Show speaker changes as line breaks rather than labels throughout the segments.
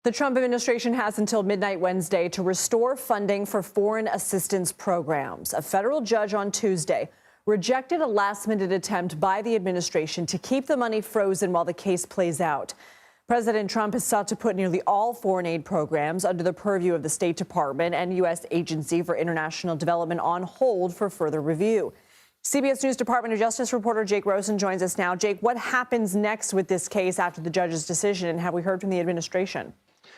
The Trump administration has until midnight Wednesday to restore funding for foreign assistance programs. A federal judge on Tuesday rejected a last-minute attempt by the administration to keep the money frozen while the case plays out. President Trump has sought to put nearly all foreign aid programs under the purview of the State Department and U.S. Agency for International Development on hold for further review. CBS News Department of Justice reporter Jake Rosen joins us now. Jake, what happens next with this case after the judge's decision, and have we heard from the administration?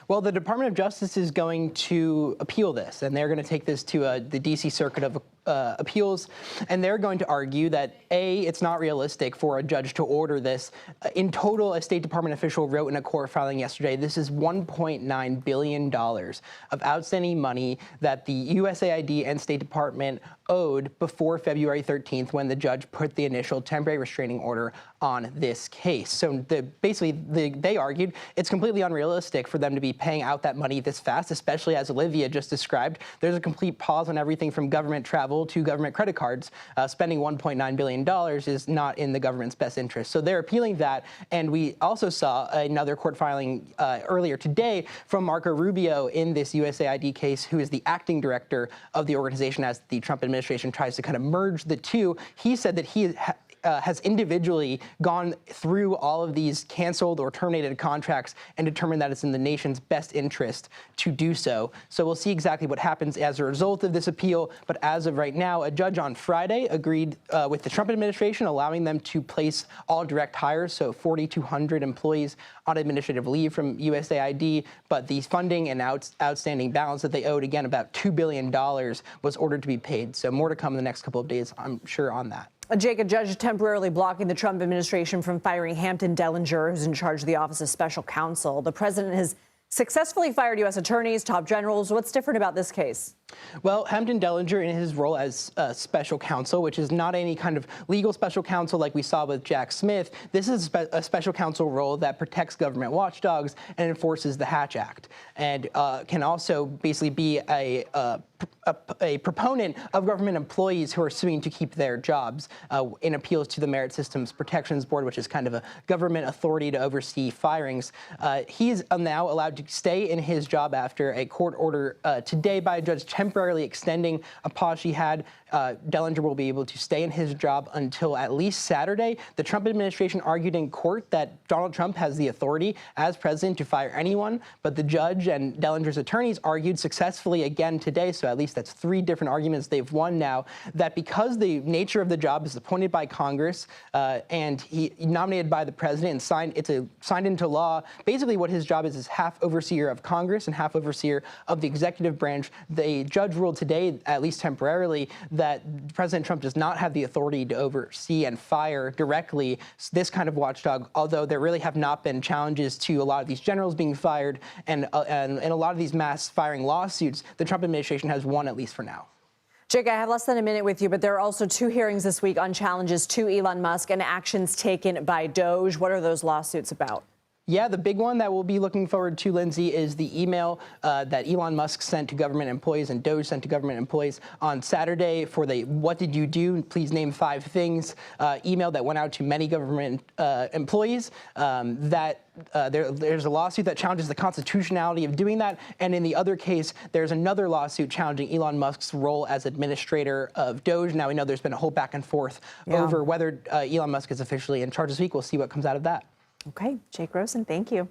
Well, the Department of Justice is going to appeal this, and they're going to take this to the D.C. Circuit of Appeals, and they're going to argue that, A, it's not realistic for a judge to order this. In total, a State Department official wrote in a court filing yesterday, this is $1.9 billion of outstanding money that the USAID and State Department owed before February 13th, when the judge put the initial temporary restraining order on this case. So they argued it's completely unrealistic for them to be paying out that money this fast, especially as Olivia just described. There's a complete pause on everything from government travel to government credit cards. Spending $1.9 billion is not in the government's best interest. So they're appealing that. And we also saw another court filing earlier today from Marco Rubio in this USAID case, who is the acting director of the organization as the Trump administration tries to kind of merge the two. He said that he has individually gone through all of these canceled or terminated contracts and determined that it's in the nation's best interest to do so. So we'll see exactly what happens as a result of this appeal. But as of right now, a judge on Friday agreed with the Trump administration, allowing them to place all direct hires, so 4,200 employees on administrative leave from USAID. But the funding and outstanding balance that they owed, again, about $2 billion, was ordered to be paid. So more to come in the next couple of days, I'm sure, on that.
Jake, a judge temporarily blocking the Trump administration from firing Hampton Dellinger, who's in charge of the Office of Special Counsel. The president has successfully fired U.S. attorneys, top generals. What's different about this case?
Well, Hampton Dellinger, in his role as special counsel, which is not any kind of legal special counsel like we saw with Jack Smith, this is a special counsel role that protects government watchdogs and enforces the Hatch Act, and can also basically be a proponent of government employees who are suing to keep their jobs in appeals to the Merit Systems Protections Board, which is kind of a government authority to oversee firings. He is now allowed to stay in his job after a court order today by a judge temporarily extending a pause she had. Dellinger will be able to stay in his job until at least Saturday. The Trump administration argued in court that Donald Trump has the authority as president to fire anyone, but the judge and Dellinger's attorneys argued successfully again today, so at least that's 3 different arguments they've won now, that because the nature of the job is appointed by Congress and he nominated by the president and signed into law, basically what his job is half overseer of Congress and half overseer of the executive branch. The judge ruled today, at least temporarily, that President Trump does not have the authority to oversee and fire directly this kind of watchdog, although there really have not been challenges to a lot of these generals being fired and a lot of these mass firing lawsuits. The Trump administration has won, at least for now.
Jake, I have less than a minute with you, but there are also 2 hearings this week on challenges to Elon Musk and actions taken by Doge. What are those lawsuits about?
Yeah, the big one that we'll be looking forward to, Lindsay, is the email that Elon Musk sent to government employees and Doge sent to government employees on Saturday for the "What did you do? Please name 5 things" email that went out to many government employees. There's a lawsuit that challenges the constitutionality of doing that. And in the other case, there's another lawsuit challenging Elon Musk's role as administrator of Doge. Now, we know there's been a whole back and forth over whether Elon Musk is officially in charge this week. We'll see what comes out of that.
Okay, Jake Rosen, thank you.